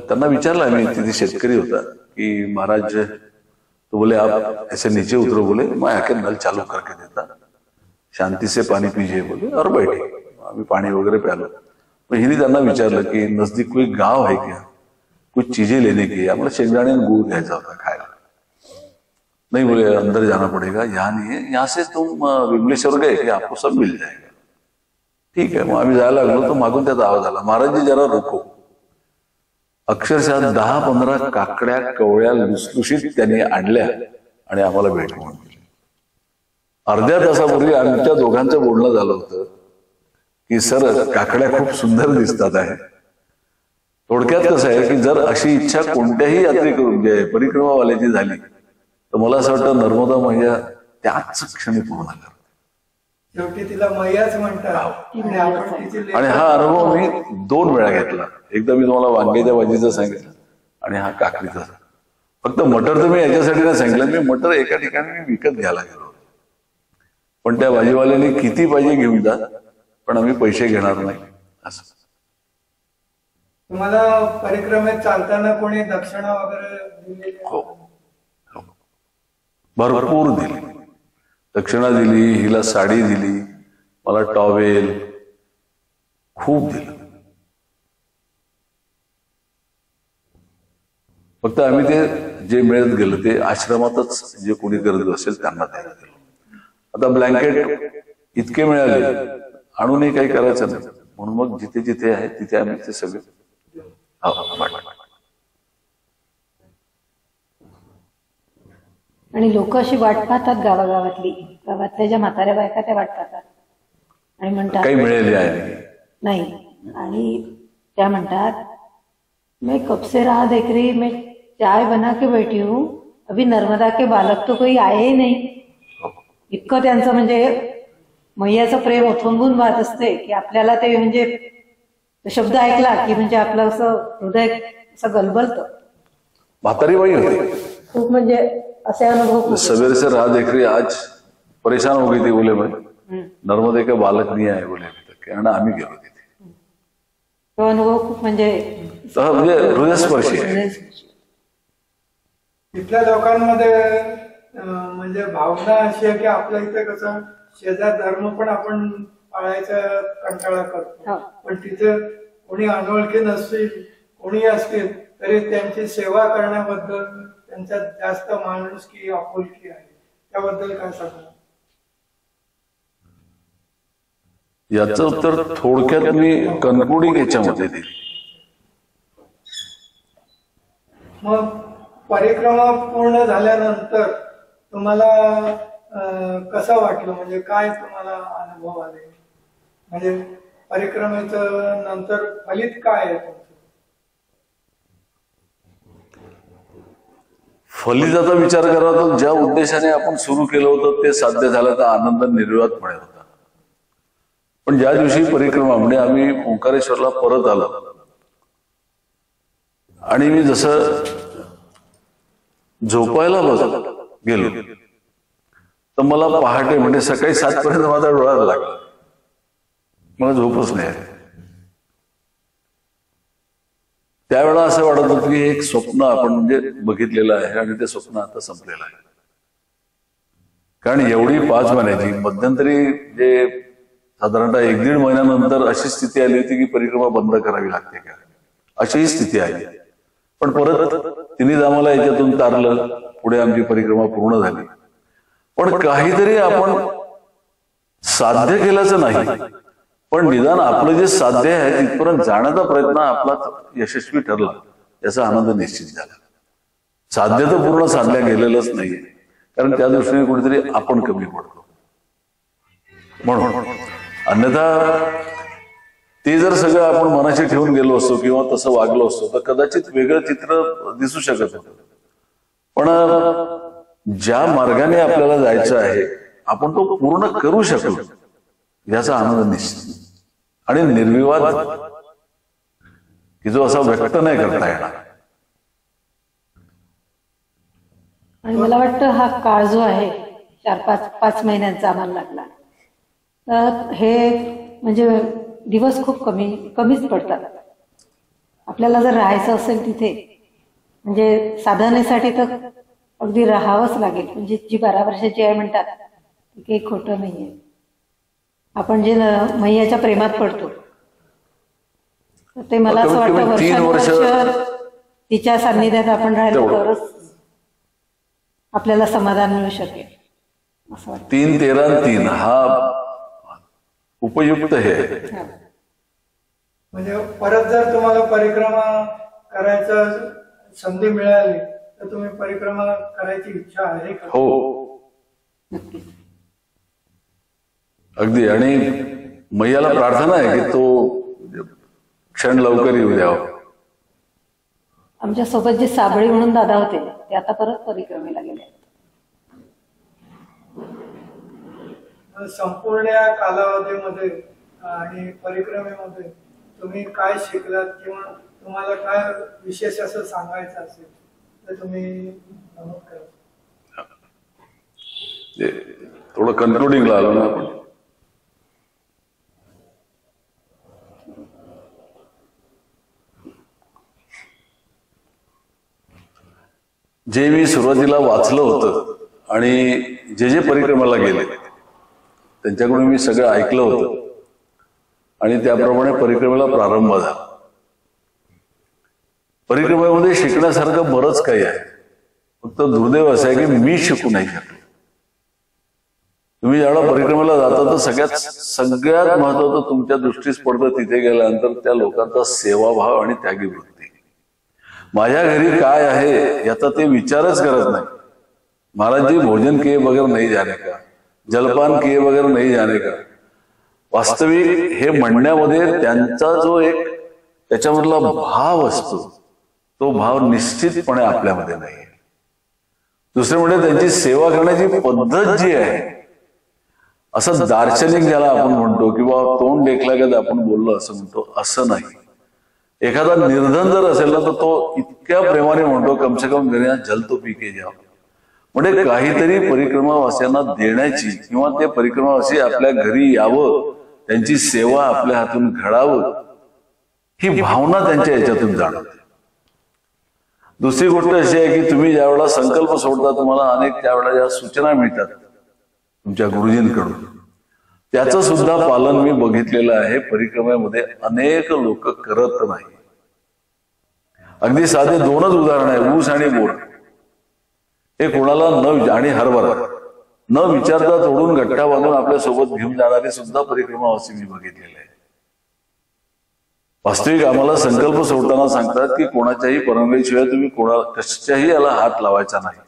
त्यांना विचारलं आम्ही, तिथे शेतकरी होता, की महाराज तो बोले आप ऐसे नीचे उतरो, बोले मैं आके नल चालू करके देता, शांति से पानी पीजिए बोले, और बैठे. आम्ही पाणी वगैरे प्यालो. मग हिने त्यांना विचारलं की नजदीक कोई गाव है क्या, कुछ चीजें लेने की. आम्हाला शेंगदाणे आणि गुळ घ्यायचा होता खायला. नहीं बोले अंदर जाना पड़ेगा, यहाँ नहीं है, यहाँ से तुम विमलेश्वर गए कि आपको सब मिल जाएगा. ठीक आहे. मग आम्ही जायला लागलो तर मागून त्याचा आवाज आला, महाराज जरा रोको. अक्षरशः 10-15 काकड्या कवळ्या लुसलुशीत त्यांनी आणल्या आणि आम्हाला भेट म्हणून दिली. अर्ध्या तासापूर्वी आमच्या दोघांचं बोलणं झालं होतं की सर काकड्या खूप सुंदर दिसतात आहे. थोडक्यात कसं आहे की जर अशी इच्छा कोणत्याही यात्रेकरून परिक्रमावाल्याची झाली तर मला असं वाटतं नर्मदा मैया त्याच क्षणी पूर्ण करते. शेवटी तिला मैयाच म्हणतात. आणि हा अनुभव मी 2 वेळा घेतला. एकदा मी तुम्हाला वांग्याच्या भाजीचं सांगितलं आणि हा काकडीचा. फक्त मटर तर मी याच्यासाठी नाही सांगितलं, मी मटर एका ठिकाणी मी विकत घ्यायला गेलो, पण त्या भाजीवाल्याने किती पाहिजे घेऊन जा, पण आम्ही पैसे घेणार नाही असं. तुम्हाला परिक्रमेत चालताना कोणी दक्षिणा वगैरे दिलेली? हो, भरपूर दिली. दक्षिणा दिली, हिला साडी दिली, मला टॉवेल खूप दिलं. फक्त आम्ही ते जे मिळत गेलं ते आश्रमातच जे कोणी गरज असेल त्यांना द्यायला गेलो. आता ब्लँकेट इतके मिळाले, आणूनही काही करायचं नाही, म्हणून मग जिथे जिथे आहे तिथे आम्ही ते सगळे आणि लोक अशी वाट पाहतात गावागावातल्या ज्या म्हाताऱ्या बायका त्या वाट पाहतात आणि म्हणतात काही मिळेल आहे. नाही. आणि त्या म्हणतात मैं कब से राह देख रही, मैं चाय बना के बैठी हूँ, अभी नर्मदा के बालक तो कोई आए ही नाही. इतकं त्यांचं म्हणजे मैयाचं प्रेम ओथंबून वाहत असते की आपल्याला ते म्हणजे शब्द ऐकला की म्हणजे आपलं असं हृदय असं गलबलतं. म्हातारी बाई होती, खूप म्हणजे असे अनुभव खूप. सवेरे से राह देख रही, आज परेशान हो गई थी, बोले मैं नर्मदे का बालक नहीं आए बोले अभी तक, आणि आम्ही गेलो तिथे. तो अनुभव खूप म्हणजे हृदयस्पर्शी आहे. तिथल्या लोकांमध्ये म्हणजे भावना अशी आहे की आपल्या इथे कसं शेजार धर्म पण आपण पाळायचा कंटाळा करतो, पण तिथे कोणी अनोळखी नसतील, कोणी असतील तरी त्यांची सेवा करण्याबद्दल त्यांच्यात जास्त माणुसकी आपुलकी आहे. त्याबद्दल काय सांगणार? याचं उत्तर थोडक्यात मी कणकुडी याच्यामध्ये दिली. मग परिक्रमा पूर्ण झाल्यानंतर तुम्हाला कसं वाटलं, म्हणजे काय तुम्हाला अनुभव आले, म्हणजे परिक्रमेचं नंतर फलित काय आहे तुमचं? फलिताचा विचार करा तर ज्या उद्देशाने आपण सुरू केलं होतं ते साध्य झाल्याचा आनंद निर्विवादपणे होता. पण ज्या दिवशी परिक्रमा म्हणजे आम्ही ओंकारेश्वरला परत आलो आणि मी जसं झोपायला गेलो तर मला पहाटे म्हणजे सकाळी 7 पर्यंत माझा डोळा लागला, मला झोपच नाही आली. त्यावेळेला असं वाटत होतं की एक स्वप्न आपण म्हणजे बघितलेलं आहे आणि ते स्वप्न आता संपलेलं आहे. कारण एवढी 5 महिन्याची मध्यंतरी जे साधारणतः 1-1.5 महिन्यानंतर अशी स्थिती आली होती की परिक्रमा बंद करावी लागते का, अशीही स्थिती आली. पण परत तिने आम्हाला याच्यातून तारलं, पुढे आमची परिक्रमा पूर्ण झाली. पण काहीतरी आपण साध्य केल्याचं नाही, पण निदान आपलं जे साध्य आहे तिथपर्यंत जाण्याचा प्रयत्न आपला यशस्वी ठरला याचा आनंद निश्चित झाला. साध्य तर पूर्ण साधल्या गेलेलंच नाहीये, कारण त्या दृष्टीने कुठेतरी आपण कमी पडतो. म्हणून अन्यथा ते जर सगळं आपण मनाशी ठेवून गेलो असतो किंवा तसं वागलो असतो तर कदाचित वेगळं चित्र दिसू शकत होतं. पण ज्या मार्गाने आपल्याला जायचं आहे आपण तो पूर्ण करू शकलो याचा आनंद निश्चित आणि निर्विवाद की जो असा व्यक्त नाही करता येणार. आणि मला वाटतं हा काळ जो आहे 4-5 महिन्यांचा आम्हाला लागला, तर हे म्हणजे दिवस खूप कमीच पडतात. आपल्याला जर राहायचं असेल तिथे म्हणजे साधनेसाठी तर अगदी राहावंच लागेल. म्हणजे जी 12 वर्षाची आहे म्हणतात काही खोटं नाहीये. आपण जे मैयाच्या प्रेमात पडतो ते मला असं वाटतं वर्षानुवर्ष तिच्या सान्निध्यात आपण राहिलो तरच आपल्याला समाधान मिळू शकेल असं वाटतं. 3-13 हा उपयुक्त आहे. म्हणजे परत जर तुम्हाला परिक्रमा करायचा संधी मिळाली तर तुम्ही परिक्रमा करायची इच्छा आहे का? हो नक्कीच. अगदी. आणि मैयाला प्रार्थना आहे की तो क्षण लवकर येऊ द्यावा. आमच्या सोबत जे साबळे म्हणून दादा होते ते आता परत परिक्रमेला गेले. संपूर्ण या कालावधीमध्ये आणि परिक्रमेमध्ये तुम्ही काय शिकलात किंवा तुम्हाला काय विशेष असं सांगायचं असेल तर तुम्ही नमूद करा. थोडं कन्क्लुडिंगला आलो ना आपण. जे मी सुरुवातीला वाचलं होतं आणि जे परिक्रमाला गेले त्यांच्याकडून मी सगळं ऐकलं होतं आणि त्याप्रमाणे परिक्रमेला प्रारंभ झाला. परिक्रमेमध्ये शिकण्यासारखं बरंच काही आहे. फक्त दुर्दैव असं आहे की मी शिकू नाही शकलो. तुम्ही ज्यावेळेला परिक्रमेला जाता तर सगळ्यात महत्वाचं तुमच्या दृष्टीस पडतं तिथे गेल्यानंतर त्या लोकांचा सेवाभाव आणि त्यागी वृत्ती. माझ्या घरी काय आहे याचा ते विचारच करत नाही. महाराज जी भोजन किए बगैर नहीं जाने का, जलपान किए बगैर नहीं जाने का. वास्तविक हे म्हणण्यामध्ये त्यांचा जो एक त्याच्यामधला भाव असतो तो भाव निश्चितपणे आपल्यामध्ये नाही. दुसरे म्हणजे त्यांची सेवा करण्याची पद्धत जी आहे, असं दार्शनिक ज्याला आपण म्हणतो किंवा तोंड लेखल्यागत आपण बोललो असं म्हणतो, असं नाही. एखादा निर्धन जर असेल ना तर तो इतक्या प्रेमाने म्हणतो कम से कम मेरे यहाँ जल तो पी के जाओ. म्हणजे काहीतरी परिक्रमावासियांना देण्याची किंवा ते परिक्रमावासी आपल्या घरी यावं, त्यांची सेवा आपल्या हातून घडावं, ही भावना त्यांच्या याच्यातून जाणवते. दुसरी गोष्ट अशी आहे की तुम्ही ज्यावेळेला संकल्प सोडता तुम्हाला अनेक त्यावेळेला ज्या सूचना मिळतात तुमच्या गुरुजींकडून, त्याचं सुद्धा पालन मी बघितलेलं आहे. परिक्रमेमध्ये अनेक लोक करत नाही. अगदी साधे 2च उदाहरण आहे, ऊस आणि बोर. हे कोणाला आणि हरभरा न विचारता तोडून गठ्ठा बांधून आपल्या सोबत घेऊन जाणारे सुद्धा परिक्रमावासी मी बघितलेले आहे. वास्तविक आम्हाला संकल्प सोडताना सांगतात की कोणाच्याही परवानगीशिवाय तुम्ही कशाच्याही याला हात लावायचा नाही.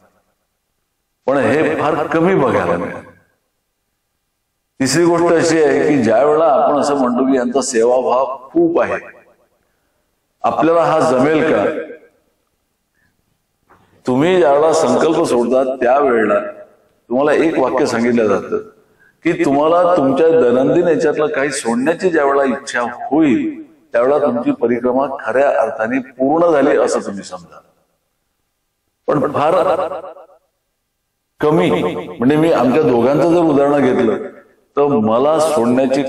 पण हे फार कमी बघायला मिळेल. तिसरी गोष्ट अशी आहे की ज्या वेळेला आपण असं म्हणतो की यांचा सेवाभाव खूप आहे, आपल्याला हा जमेल का? तुम्ही ज्यावेळेला संकल्प सोडता त्यावेळेला तुम्हाला एक वाक्य सांगितलं जातं की तुम्हाला तुमच्या दैनंदिन याच्यातलं काही सोडण्याची ज्यावेळेला इच्छा होईल त्यावेळेला तुमची परिक्रमा खऱ्या अर्थाने पूर्ण झाली असं तुम्ही समजा. पण फार कमी, म्हणजे मी आमच्या दोघांचं जर उदाहरण घेतलं तर मला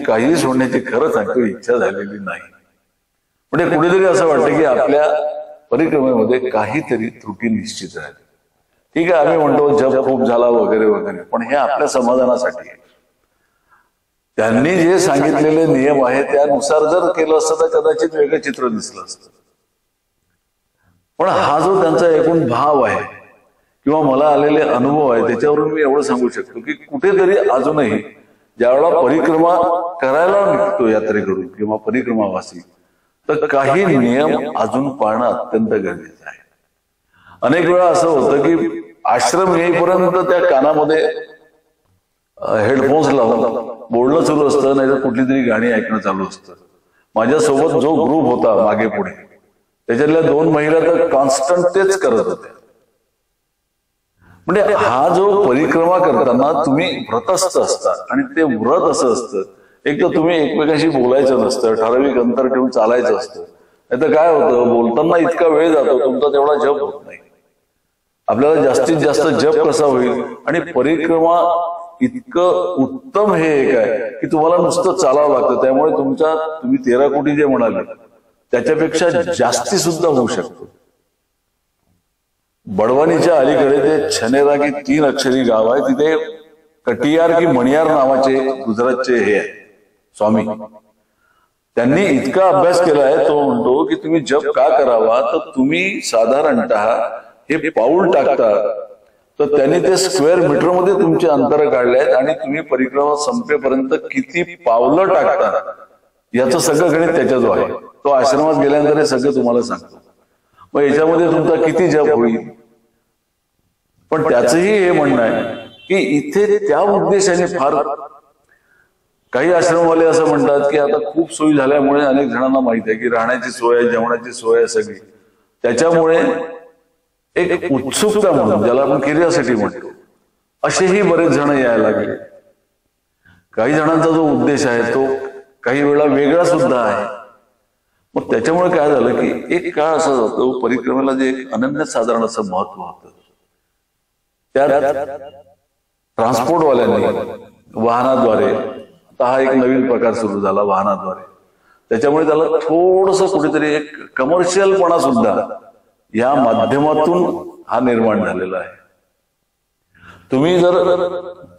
काही सोडण्याची खरं सांगतो इच्छा झालेली नाही. म्हणजे कुठेतरी असं वाटतं की आपल्या परिक्रमेमध्ये काहीतरी त्रुटी निश्चित आहे. ठीक आहे, आम्ही म्हणतो जप खूप झाला वगैरे वगैरे, पण हे आपल्या समाधानासाठी आहे. त्यांनी जे सांगितलेले नियम आहे त्यानुसार जर केलं असतं तर कदाचित वेगळं चित्र दिसलं असतं. पण हा जो त्यांचा एकूण भाव आहे किंवा मला आलेले अनुभव आहे त्याच्यावरून मी एवढं सांगू शकतो की कुठेतरी अजूनही ज्यावेळेला परिक्रमा करायला निघतो यात्रेकरून किंवा परिक्रमावासी, तर काही नियम अजून पाळणं अत्यंत गरजेचं आहे. अनेक वेळा असं होतं की आश्रम येईपर्यंत त्या कानामध्ये हेडफोन्स लावून बोलणं सुरू असतं, नाही तर कुठली तरी गाणी ऐकणं चालू असतं. माझ्यासोबत जो ग्रुप होता मागे पुढे त्याच्यातल्या 2 महिला तर कॉन्स्टंट तेच करत होत्या. म्हणजे हा जो परिक्रमा करताना तुम्ही व्रतस्थ असता आणि ते व्रत असं असतं, एक तर तुम्ही एकमेकांशी बोलायचं नसतं, ठराविक अंतर ठेवून चालायचं असतं. नाही तर काय होतं, बोलताना इतका वेळ जातो तुमचा तेवढा जप होत नाही. आपल्याला जास्तीत जास्त जप कसा होईल, आणि परिक्रमा इतकं उत्तम हे एक आहे की तुम्हाला नुसतं चालावं लागतं. त्यामुळे तुम्ही 13 कोटी जे म्हणाले त्याच्यापेक्षा जास्ती सुद्धा होऊ शकतो. बडवानीच्या अलीकडे ते छनेरा की 3 अक्षरी गाव आहे, तिथे कटियार की मणियार नावाचे गुजरातचे हे आहे स्वामी. त्यांनी इतका अभ्यास केला आहे, तो म्हणतो की तुम्ही जप का करावा, तर तुम्ही साधारणतः हे पाऊल टाकता तर त्यांनी ते स्क्वेअर मीटर मध्ये तुमचे अंतर काढले आहेत आणि तुम्ही परिक्रमा संपेपर्यंत किती पावलं टाकता याचं सगळं गणित त्याच्याजवळ आहे. तो आश्रमात गेल्यानंतर हे सगळं तुम्हाला सांगतो. मग याच्यामध्ये तुमचा किती जप होईल. पण त्याचंही हे म्हणणं आहे की इथे त्या उद्देशाने फार काही आश्रमवाले असं म्हणतात की आता खूप सोयी झाल्यामुळे अनेक जणांना माहित आहे की राहण्याची सोय आहे, जेवणाची सोय आहे सगळी, त्याच्यामुळे एक उत्सुकता म्हणून ज्याला आपण क्युरिओसिटी म्हणतो असेही बरेच जण यायला लागले. काही जणांचा जो उद्देश आहे तो काही वेळा वेगळा सुद्धा आहे. मग त्याच्यामुळे काय झालं की एक काळ असा जातो परिक्रमेला जे एक अनन्यसाधारण असं महत्व होतं, त्या ट्रान्सपोर्टवाल्यांनी वाहनाद्वारे, आता हा एक नवीन प्रकार सुरू झाला वाहनाद्वारे, त्याच्यामुळे त्याला थोडस कुठेतरी एक कमर्शियलपणा सुद्धा या माध्यमातून हा निर्माण झालेला आहे. तुम्ही जर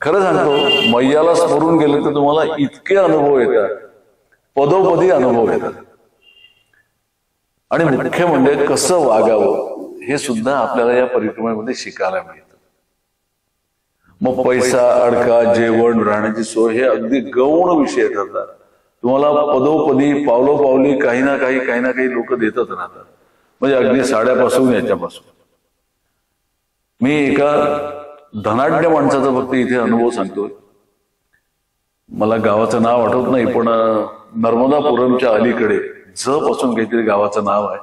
खरं सांगतो मैयाला स्मरून गेले तर तुम्हाला इतके अनुभव येतात, पदोपदी अनुभव येतात. आणि मुख्य म्हणजे कसं वागावं हे सुद्धा आपल्याला या परिक्रमेमध्ये शिकायला मिळतं. मग पैसा, अडका, जेवण, राहण्याची सोय हे अगदी गौण विषय ठरतात. तुम्हाला पदोपदी पावलोपावली काही ना काही लोक देतच राहतात. म्हणजे अगदी साड्यापासून याच्यापासून. मी एका धनाढ्य माणसाचा फक्त इथे अनुभव सांगतोय. मला गावाचं नाव आठवत नाही, पण नर्मदापुरमच्या अलीकडे ज पासून काहीतरी गावाचं नाव आहे.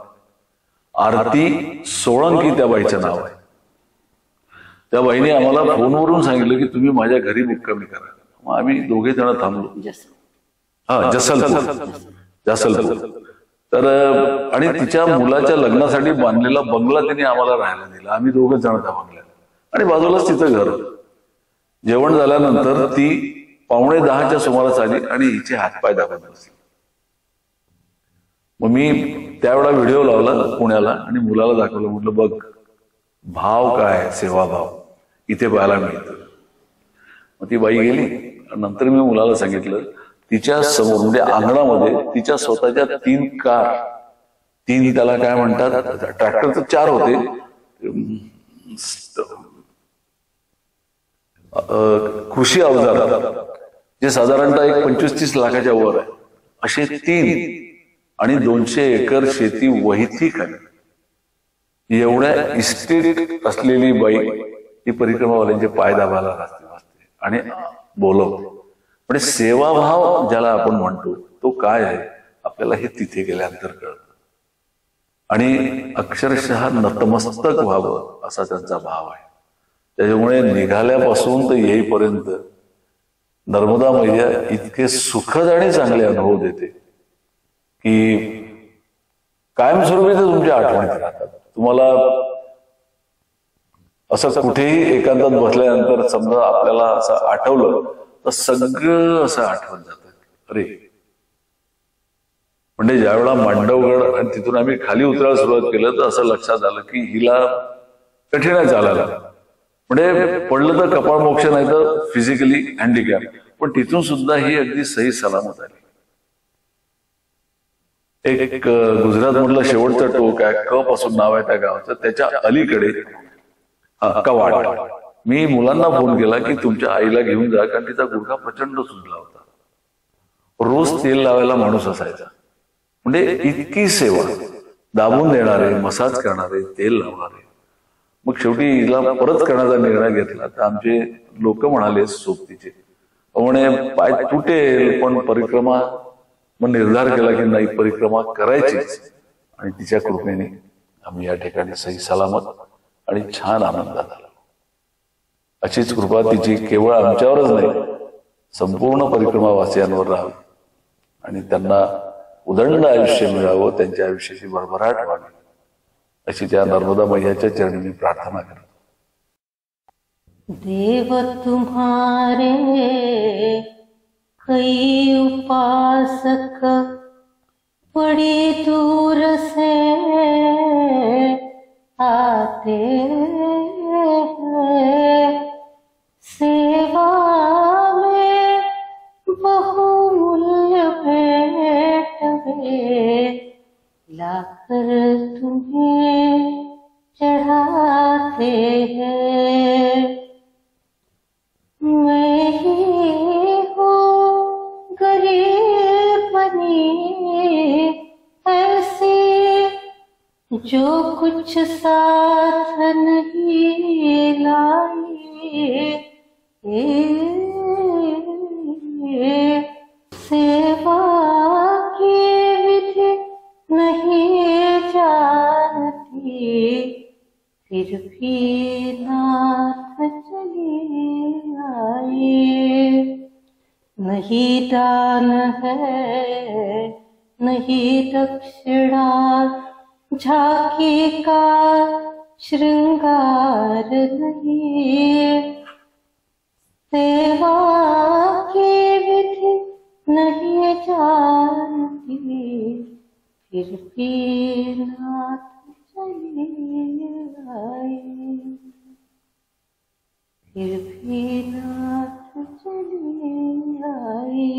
आरती सोळंकी त्या बाईचं नाव आहे. त्या बाईने आम्हाला फोनवरून सांगितलं की तुम्ही माझ्या घरी मुक्कामी करा. मग आम्ही दोघे जण थांबलो. हा, जसलपूर. तर आणि तिच्या मुलाच्या लग्नासाठी बांधलेला बंगला तिने आम्हाला राहायला दिला. आम्ही दोघे जण त्या बंगल्यात, आणि बाजूलाच तिचं घर होतं. जेवण झाल्यानंतर ती 9:45च्या सुमारास आली आणि हिचे हातपाय दाखवत बसली. मग मी त्यावेळा व्हिडिओ लावला पुण्याला आणि मुलाला दाखवलं. म्हटलं बघ, भाव काय, सेवाभाव इथे पाहायला मिळतं. मग ती बाई गेली. नंतर मी मुलाला सांगितलं, तिच्या समोर म्हणजे अंगणामध्ये तिच्या स्वतःच्या 3 कार, 3 त्याला काय म्हणतात, ट्रॅक्टर तर 4 होते, कृषी अवजार जे साधारणतः एक 25-30 लाखाच्या वर आहे, असे 3 आणि 200 एकर शेती वहिती खाली एवढ्या इस्टेट असलेली बाई ही परिक्रमावाल्यांचे पाय दाबायला असते आणि बोलवते. म्हणजे सेवाभाव ज्याला आपण म्हणतो तो काय आहे आपल्याला हे तिथे गेल्यानंतर कळतं. आणि अक्षरशः नतमस्तक व्हावं असा त्यांचा भाव आहे. त्याच्यामुळे निघाल्यापासून तर येईपर्यंत नर्मदा मैया इतके सुखद आणि चांगले अनुभव देते की कायमस्वरूपी ते तुमच्या आठवणीत राहतात. तुम्हाला असं कुठेही एकांतात बसल्यानंतर समजा आपल्याला असं आठवलं तर सगळं असं आठवत जातं. अरे, म्हणजे ज्यावेळेला मांडवगड आणि तिथून आम्ही खाली उतरायला सुरुवात केलं तर असं लक्षात आलं की हिला कठीण आहे चालायला. म्हणजे पडलं तर कपाळ मोक्ष, नाही तर फिजिकली हँडिकॅप, पण तिथून सुद्धा ही अगदी सही सलामत आली. एक गुजरात मधलं शेवटचं टोक आहे, क पासून नाव आहे त्या गावाचं, त्याच्या अलीकडे कवाड. मी मुलांना फोन केला की तुमच्या आईला घेऊन जा, कारण तिचा गुडघा प्रचंड सुजला होता. रोज तेल लावायला माणूस असायचा. म्हणजे इतकी सेवा, दाबून देणारे, मसाज करणारे, तेल लावणारे. मग शेवटी हिला परत करण्याचा निर्णय घेतला. तर आमचे लोक म्हणाले सोबतीचे, म्हणे पाय तुटेल पण परिक्रमा, मग निर्धार केला की नाही, परिक्रमा करायचीच. आणि तिच्या कृपेने आम्ही या ठिकाणी सही सलामत आणि छान आनंदात आलो. अशीच कृपा तिची केवळ आमच्यावरच नाही, संपूर्ण परिक्रमावासियांवर राहावी आणि त्यांना उदंड आयुष्य मिळावं, त्यांच्या आयुष्याची भरभराट व्हावी, अशी त्या नर्मदा मैयाच्या चरणी मी प्रार्थना करतो. देव तुम्हारे कई उपासक बड़ी दूर से आते हैं, सेवा में बहुमूल्य भेंट वे लाकर तुम्हें चढ़ाते हैं. मैं ही हूँ गरीब बनी ऐसी, जो कुछ साथ नहीं लाई. सेवा की विधि नहीं जानती, फिर भी नाथ चली आए. नहीं दान है नहीं दक्षिणा, झांकी का श्रृंगार नहीं. सेवा की विधि नहीं जानती, फिर भी नाथ चले आए. फिर भी नाथ चले आए.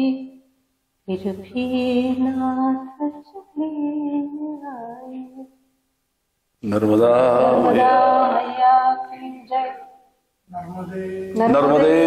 फिर भी नाथ चले आए. नर्मदा मैया की जय. नर्मदे नर्मदे